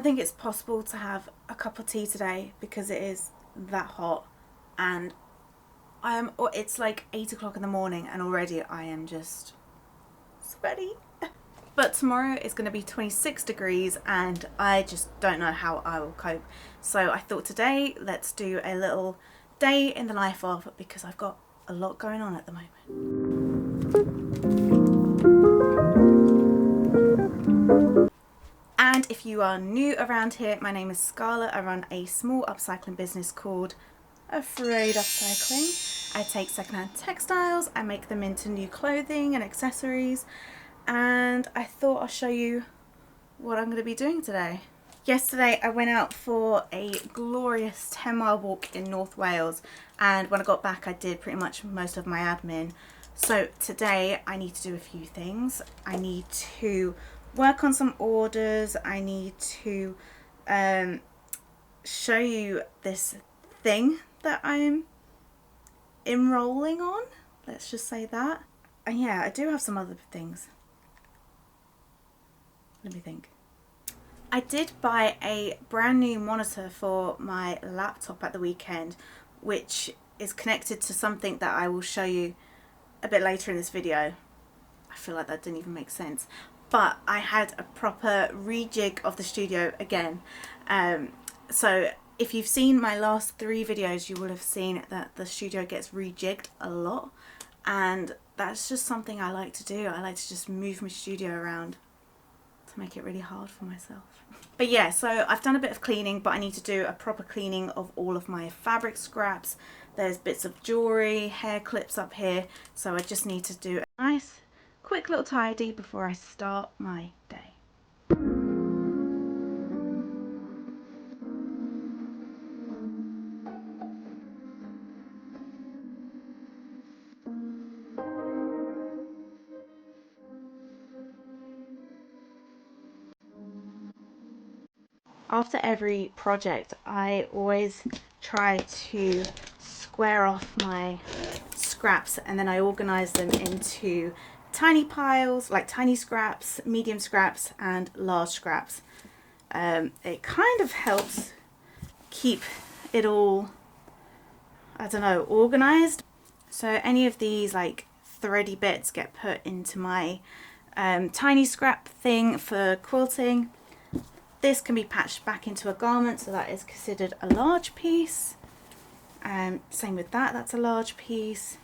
don't think it's possible to have a cup of tea today because it is that hot, and it's like 8 o'clock in the morning and already I am just sweaty. But tomorrow is going to be 26 degrees and I just don't know how I will cope. So I thought today let's do a little day in the life of, because I've got a lot going on at the moment. And if you are new around here, my name is Scarlett. I run a small upcycling business called AFRAYED Upcycling. I take secondhand textiles and make them into new clothing and accessories. And I thought I'll show you what I'm going to be doing today. Yesterday I went out for a glorious 10-mile walk in North Wales, and when I got back I did pretty much most of my admin. So today I need to do a few things. I need to work on some orders. I need to show you this thing that I'm enrolling on, let's just say that. And yeah, I do have some other things. Let me think. I did buy a brand new monitor for my laptop at the weekend, which is connected to something that I will show you a bit later in this video. I feel like that didn't even make sense. But I had a proper rejig of the studio again. So if you've seen my last 3 videos, you will have seen that the studio gets rejigged a lot. And that's just something I like to do. I like to just move my studio around to make it really hard for myself. But yeah, so I've done a bit of cleaning, but I need to do a proper cleaning of all of my fabric scraps. There's bits of jewellery, hair clips up here. So I just need to do a nice quick little tidy before I start my day. After every project, I always try to square off my scraps and then I organise them into tiny piles, like tiny scraps, medium scraps and large scraps. It kind of helps keep it all, I don't know, organised. So any of these like thready bits get put into my tiny scrap thing for quilting. This can be patched back into a garment, so that is considered a large piece. Same with that, that's a large piece.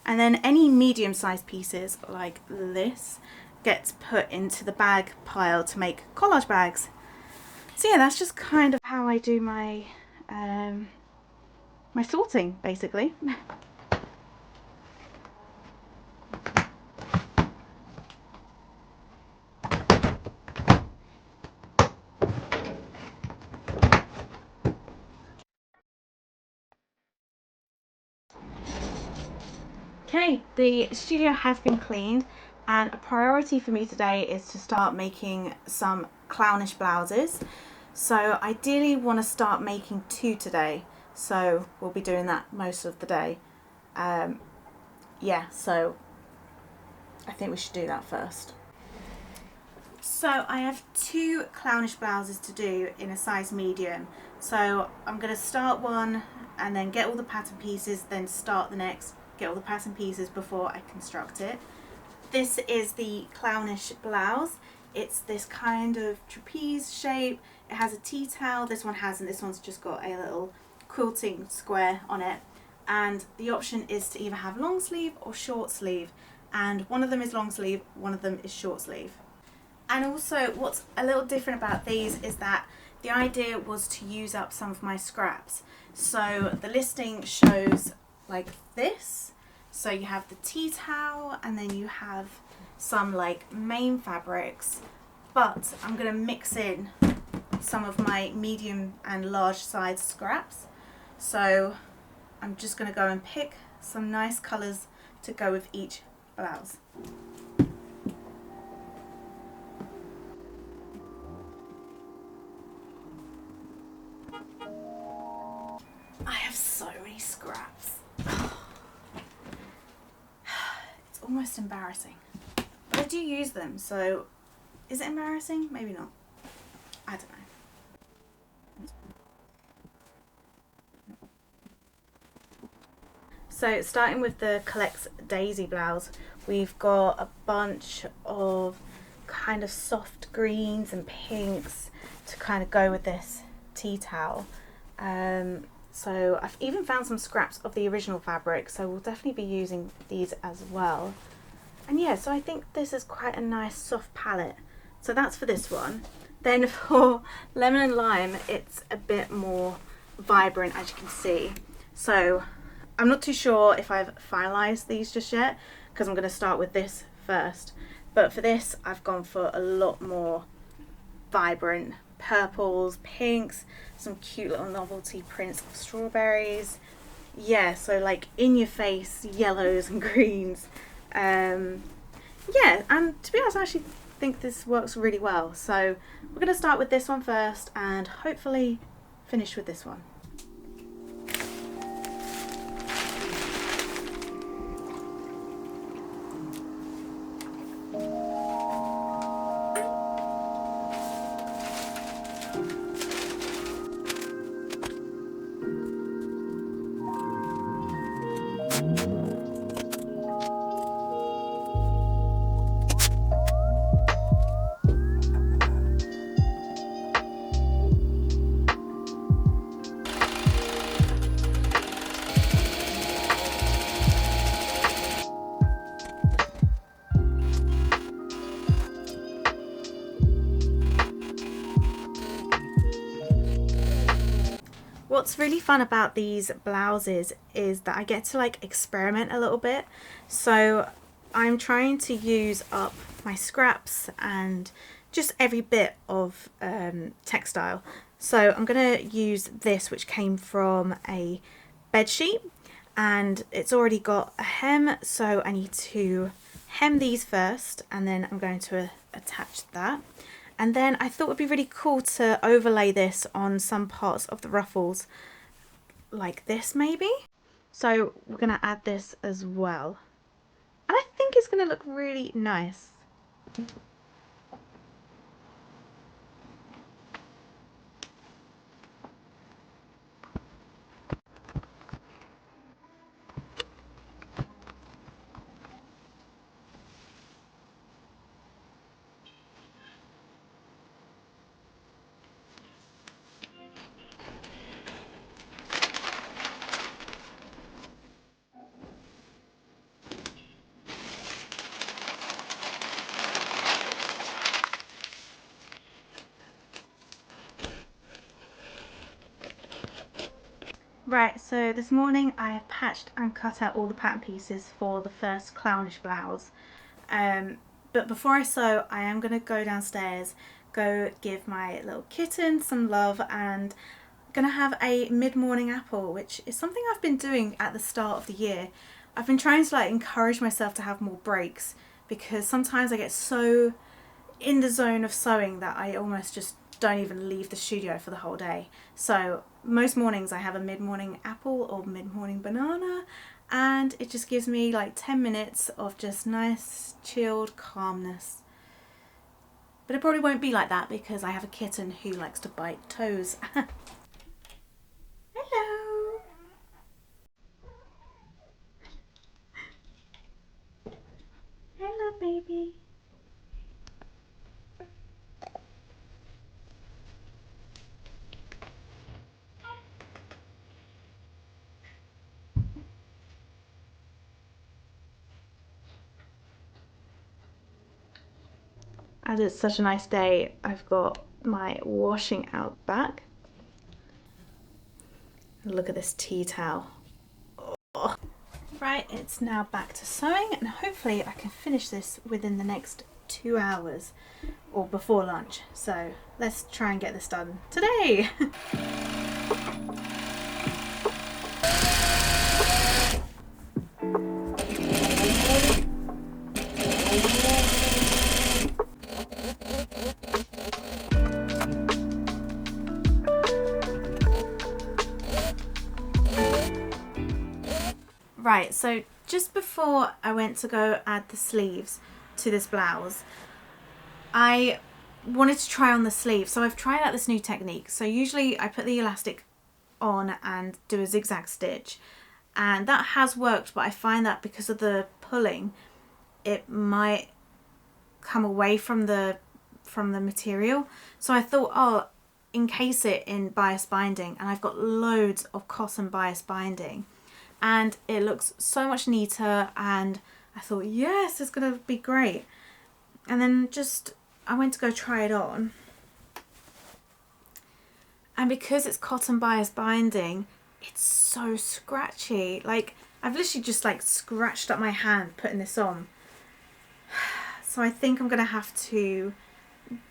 And then any medium-sized pieces like this gets put into the bag pile to make collage bags. So yeah, that's just kind of how I do my my sorting, basically. Okay, the studio has been cleaned, and a priority for me today is to start making some clownish blouses. So ideally want to start making 2 today, so we'll be doing that most of the day. Yeah, so I think we should do that first. So I have 2 clownish blouses to do in a size medium. So I'm going to start one and then get all the pattern pieces, then start the next, get all the pattern pieces before I construct it. This is the clownish blouse. It's this kind of trapeze shape. It has a tea towel. This one hasn't. This one's just got a little quilting square on it. And the option is to either have long sleeve or short sleeve. And one of them is long sleeve, one of them is short sleeve. And also what's a little different about these is that the idea was to use up some of my scraps. So the listing shows like this. So you have the tea towel and then you have some like main fabrics, but I'm going to mix in some of my medium and large size scraps. So I'm just going to go and pick some nice colours to go with each blouse. I have so many scraps. It's almost embarrassing. But I do use them, so is it embarrassing? Maybe not. I don't know. So starting with the Collects Daisy blouse, we've got a bunch of kind of soft greens and pinks to kind of go with this tea towel. So I've even found some scraps of the original fabric, so we'll definitely be using these as well. And yeah, so I think this is quite a nice soft palette. So that's for this one. Then for Lemon and Lime, it's a bit more vibrant, as you can see. So I'm not too sure if I've finalised these just yet, because I'm going to start with this first. But for this, I've gone for a lot more vibrant purples, pinks, some cute little novelty prints of strawberries. Yeah, so like in your face yellows and greens. Yeah, and to be honest, I actually think this works really well. So we're going to start with this one first and hopefully finish with this one. What's really fun about these blouses is that I get to like experiment a little bit. So I'm trying to use up my scraps and just every bit of textile. So I'm going to use this, which came from a bed sheet, and it's already got a hem, so I need to hem these first and then I'm going to attach that. And then I thought it would be really cool to overlay this on some parts of the ruffles, like this maybe. So we're going to add this as well. And I think it's going to look really nice. Right, so this morning I have patched and cut out all the pattern pieces for the first clownish blouse. But before I sew, I am going to go downstairs, go give my little kitten some love, and I'm going to have a mid-morning apple, which is something I've been doing at the start of the year. I've been trying to like encourage myself to have more breaks, because sometimes I get so in the zone of sewing that I almost just don't even leave the studio for the whole day. So most mornings I have a mid-morning apple or mid-morning banana, and it just gives me like 10 minutes of just nice chilled calmness. But it probably won't be like that because I have a kitten who likes to bite toes. Hello. Hello baby. As it's such a nice day, I've got my washing out bag. Look at this tea towel. Oh. Right, it's now back to sewing, and hopefully I can finish this within the next 2 hours or before lunch. So let's try and get this done today. Right, so just before I went to go add the sleeves to this blouse, I wanted to try on the sleeve. So I've tried out this new technique. So usually I put the elastic on and do a zigzag stitch, and that has worked, but I find that because of the pulling it might come away from the material. So I thought, oh, encase it in bias binding, and I've got loads of cotton bias binding and it looks so much neater, and I thought, yes, it's gonna be great. And then I went to go try it on, and because it's cotton bias binding, it's so scratchy. Like, I've literally just like scratched up my hand putting this on. So I think I'm gonna have to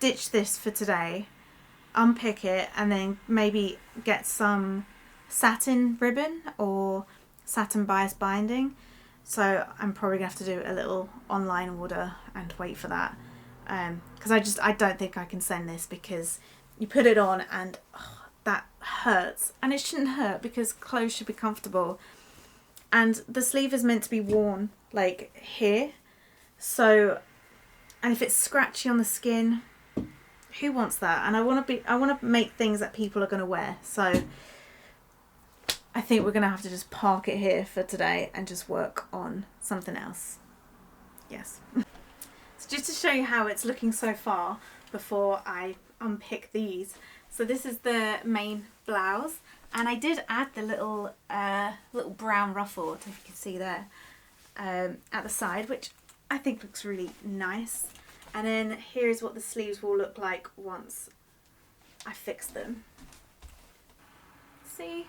ditch this for today, unpick it, and then maybe get some satin ribbon or satin bias binding. So I'm probably gonna have to do a little online order and wait for that, because I don't think I can send this, because you put it on and that hurts, and it shouldn't hurt because clothes should be comfortable, and the sleeve is meant to be worn like here. So, and if it's scratchy on the skin, who wants that? And I want to make things that people are going to wear. So I think we're going to have to just park it here for today and just work on something else. Yes. So just to show you how it's looking so far before I unpick these. So this is the main blouse, and I did add the little brown ruffle, if you can see there, at the side, which I think looks really nice. And then here's what the sleeves will look like once I fix them. See?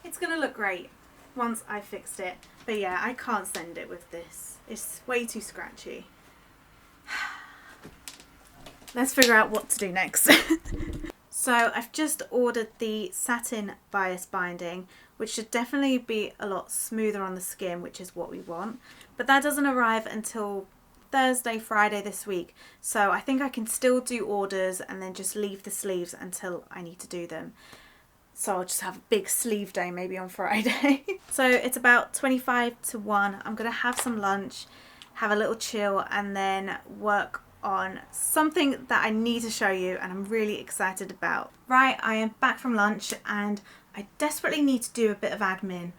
It's gonna look great once I fixed it. But yeah, I can't send it with this. It's way too scratchy. Let's figure out what to do next. So I've just ordered the satin bias binding, which should definitely be a lot smoother on the skin, which is what we want. But that doesn't arrive until Thursday, Friday this week. So I think I can still do orders and then just leave the sleeves until I need to do them. So I'll just have a big sleeve day maybe on Friday. So it's about 25 to 1. I'm going to have some lunch, have a little chill, and then work on something that I need to show you and I'm really excited about. Right, I am back from lunch and I desperately need to do a bit of admin,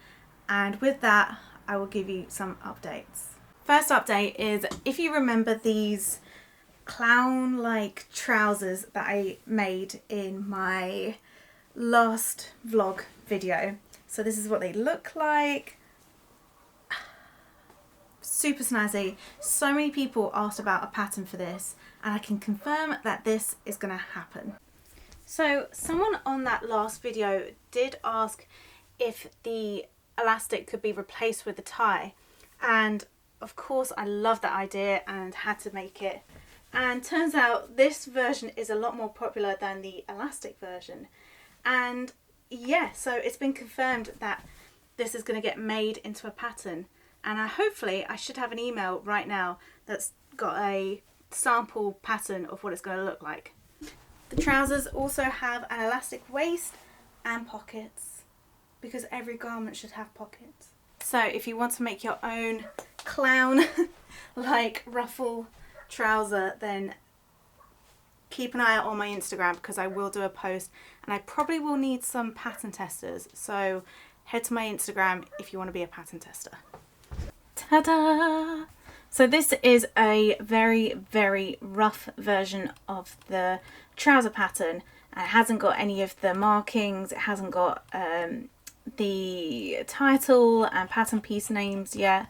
and with that I will give you some updates. First update is, if you remember these clown-like trousers that I made in my last vlog video. So this is what they look like. Super snazzy. So many people asked about a pattern for this, and I can confirm that this is going to happen. So someone on that last video did ask if the elastic could be replaced with a tie, and of course I love that idea and had to make it. And turns out this version is a lot more popular than the elastic version. And yeah, so it's been confirmed that this is going to get made into a pattern, and hopefully I should have an email right now that's got a sample pattern of what it's going to look like. The trousers also have an elastic waist and pockets, because every garment should have pockets. So if you want to make your own clown like ruffle trouser, then keep an eye out on my Instagram, because I will do a post and I probably will need some pattern testers. So head to my Instagram if you want to be a pattern tester. Ta-da! So this is a very, very rough version of the trouser pattern. It hasn't got any of the markings, it hasn't got the title and pattern piece names yet,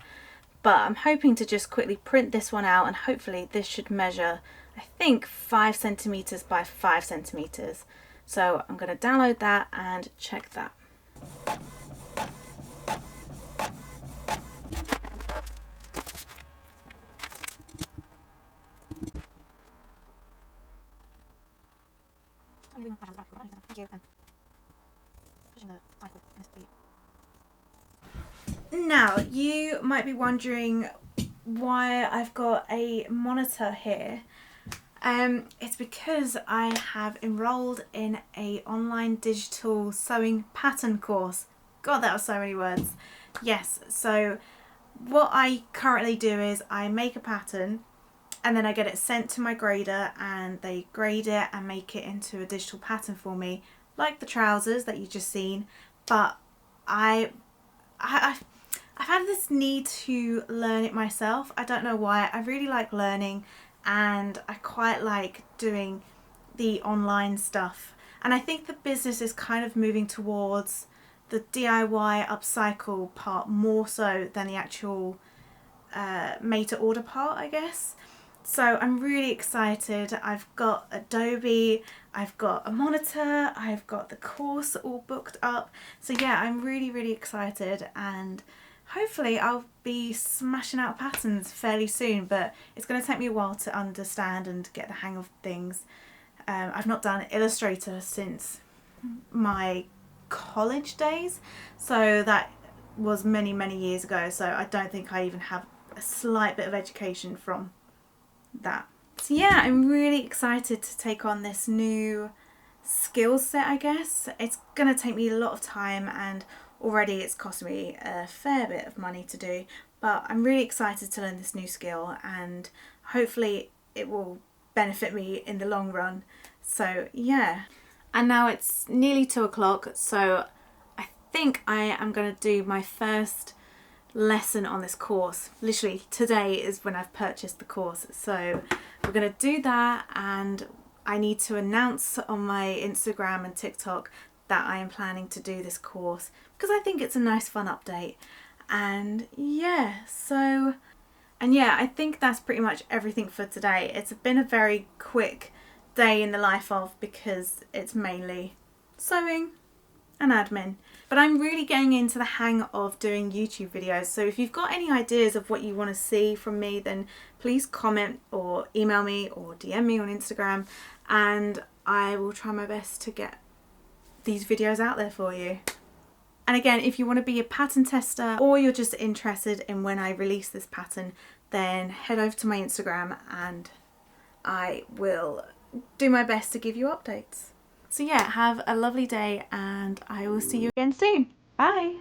but I'm hoping to just quickly print this one out, and hopefully this should measure, I think, 5 centimeters by 5 centimeters. So I'm going to download that and check that. Now, you might be wondering why I've got a monitor here. It's because I have enrolled in an online digital sewing pattern course. God, that was so many words. Yes, so what I currently do is I make a pattern and then I get it sent to my grader, and they grade it and make it into a digital pattern for me, like the trousers that you just seen. but I've had this need to learn it myself. I don't know why. I really like learning, and I quite like doing the online stuff. And I think the business is kind of moving towards the DIY upcycle part more so than the actual made to order part, I guess. So I'm really excited. I've got Adobe, I've got a monitor, I've got the course all booked up. So yeah, I'm really excited, and hopefully I'll be smashing out patterns fairly soon, but it's going to take me a while to understand and get the hang of things. I've not done Illustrator since my college days, so that was many years ago, so I don't think I even have a slight bit of education from that. So yeah, I'm really excited to take on this new skill set, I guess. It's gonna take me a lot of time, and already it's cost me a fair bit of money to do, but I'm really excited to learn this new skill, and hopefully it will benefit me in the long run. So yeah, and now it's nearly 2 o'clock, so I think I am going to do my first lesson on this course. Literally today is when I've purchased the course, so we're going to do that, and I need to announce on my Instagram and TikTok that I am planning to do this course because I think it's a nice fun update. And yeah, I think that's pretty much everything for today. It's been a very quick day in the life of, because it's mainly sewing and admin, but I'm really getting into the hang of doing YouTube videos. So if you've got any ideas of what you want to see from me, then please comment or email me or DM me on Instagram, and I will try my best to get these videos out there for you. And again, if you want to be a pattern tester, or you're just interested in when I release this pattern, then head over to my Instagram and I will do my best to give you updates. So yeah, have a lovely day, and I will see you again soon. Bye!